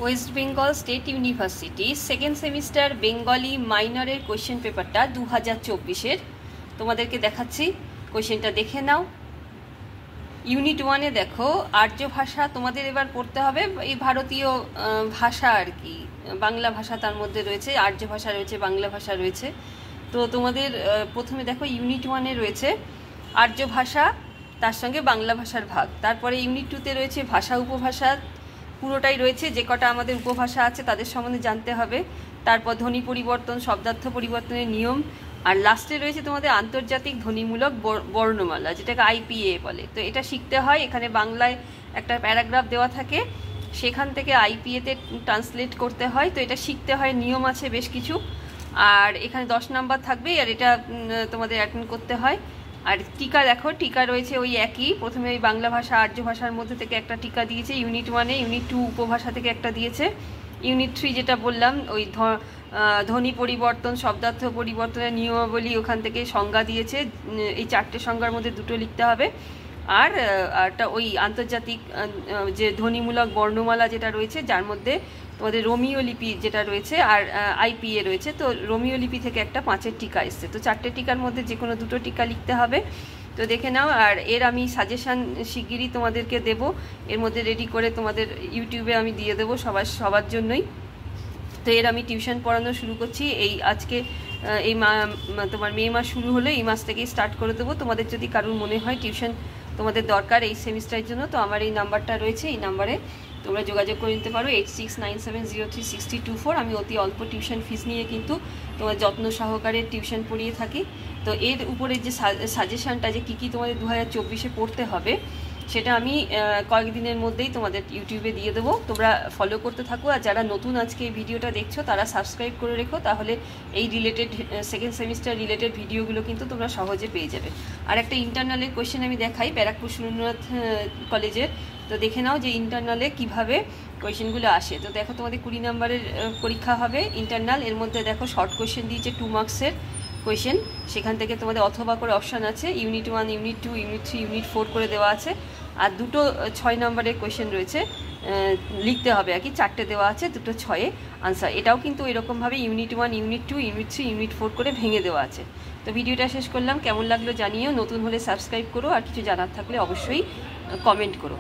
West Bengal State University second semester Bengali মাইনরের question পেপারটা 2024-এর তোমাদেরকে দেখাচ্ছি। কোয়েশ্চেনটা দেখে নাও। ইউনিট 1-এ দেখো আর্য ভাষা তোমাদের এবার পড়তে হবে, এই ভারতীয় ভাষা আর কি, বাংলা ভাষা তার মধ্যে রয়েছে, আর্য ভাষা রয়েছে, বাংলা ভাষা রয়েছে। তো তোমাদের প্রথমে দেখো ইউনিট 1-এ রয়েছে আর্য ভাষা, তার সঙ্গে বাংলা ভাষার ভাগ। তারপরে ইউনিট 2-তে রয়েছে ভাষা উপভাষা, পুরোটাই রয়েছে, যে কটা আমাদের উপভাষা আছে তাদের সম্বন্ধে জানতে হবে। তারপর ধ্বনি পরিবর্তন, শব্দার্থ পরিবর্তনের নিয়ম, আর লাস্টে রয়েছে তোমাদের আন্তর্জাতিক ধ্বনিমূলক বর্ণমালা, যেটাকে আইপিএ বলে। তো এটা শিখতে হয়। এখানে বাংলায় একটা প্যারাগ্রাফ দেওয়া থাকে, সেখান থেকে আইপিএতে ট্রান্সলেট করতে হয়। তো এটা শিখতে হয়, নিয়ম আছে বেশ কিছু। আর এখানে 10 নাম্বার থাকবে, আর এটা তোমাদের অ্যাটেন্ড করতে হয়। আর টিকা দেখো, টিকা রয়েছে ওই একই, প্রথমে ওই বাংলা ভাষা আর্য ভাষার মধ্যে থেকে একটা টিকা দিয়েছে ইউনিট 1-এ, ইউনিট 2 উপভাষা থেকে একটা দিয়েছে, ইউনিট 3 যেটা বললাম ওই ধ্বনি পরিবর্তন, শব্দার্থ পরিবর্তনের নিয়মাবলী, ওখান থেকে সংজ্ঞা দিয়েছে। এই 4টে সংজ্ঞার মধ্যে 2টো লিখতে হবে। আর একটা ওই আন্তর্জাতিক যে ধ্বনিমূলক বর্ণমালা যেটা রয়েছে, যার মধ্যে তোমাদের রোমিও লিপি যেটা রয়েছে আর আইপিএ রয়েছে। তো রোমিও লিপি থেকে একটা 5-এর টিকা এসছে। তো 4টে টিকার মধ্যে যে কোনো 2টো টিকা লিখতে হবে। তো দেখে নাও। আর এর আমি সাজেশান শিগগিরই তোমাদেরকে দেব, এর মধ্যে রেডি করে তোমাদের ইউটিউবে আমি দিয়ে দেবো সবার জন্যই। তো এর আমি টিউশন পড়ানো শুরু করছি এই আজকে, এই তোমার মে মাস শুরু হলো, এই মাস থেকেই স্টার্ট করে দেবো। তোমাদের যদি কারোর মনে হয় টিউশন তোমাদের দরকার এই সেমিস্টারের জন্য, তো আমার এই নাম্বারটা রয়েছে, এই নাম্বারে তোমরা যোগাযোগ করে নিতে পারো, 8697036024। আমি অতি অল্প টিউশন ফিস নিয়ে কিন্তু তোমার যত্ন সহকারে টিউশন পড়িয়ে থাকি। তো এর উপরে যে সাজেশানটা যে কী কী তোমাদের 2024-এ পড়তে হবে, সেটা আমি কয়েকদিনের মধ্যেই তোমাদের ইউটিউবে দিয়ে দেবো। তোমরা ফলো করতে থাকো। আর যারা নতুন আজকে এই ভিডিওটা দেখছো তারা সাবস্ক্রাইব করে রেখো, তাহলে এই রিলেটেড সেকেন্ড সেমিস্টার রিলেটেড ভিডিওগুলো কিন্তু তোমরা সহজে পেয়ে যাবে। আর একটা ইন্টারনালের কোয়েশ্চেন আমি দেখাই ব্যারাকপুর সুরেন্দ্রনাথ কলেজের। তো দেখে নাও যে ইন্টারনালে কিভাবে কোয়েশ্চেনগুলো আসে। তো দেখো তোমাদের 20 নম্বরের পরীক্ষা হবে ইন্টারনাল, এর মধ্যে দেখো শর্ট কোয়েশ্চেন দিয়েছে 2 মার্কসের কোয়েশ্চেন, সেখান থেকে তোমাদের অথবা করে অপশান আছে, ইউনিট 1, ইউনিট 2, ইউনিট 3, ইউনিট 4 করে দেওয়া আছে। আর 2টো 6 নম্বরের কোয়েশ্চেন রয়েছে, লিখতে হবে আর কি, 4টে দেওয়া আছে, 2টো 6-এ আনসার। এটাও কিন্তু এরকমভাবে ইউনিট 1, ইউনিট 2, ইউনিট 3, ইউনিট 4 করে ভেঙে দেওয়া আছে। তো ভিডিওটা শেষ করলাম, কেমন লাগলো জানিও, নতুন হলে সাবস্ক্রাইব করো, আর কিছু জানার থাকলে অবশ্যই কমেন্ট করো।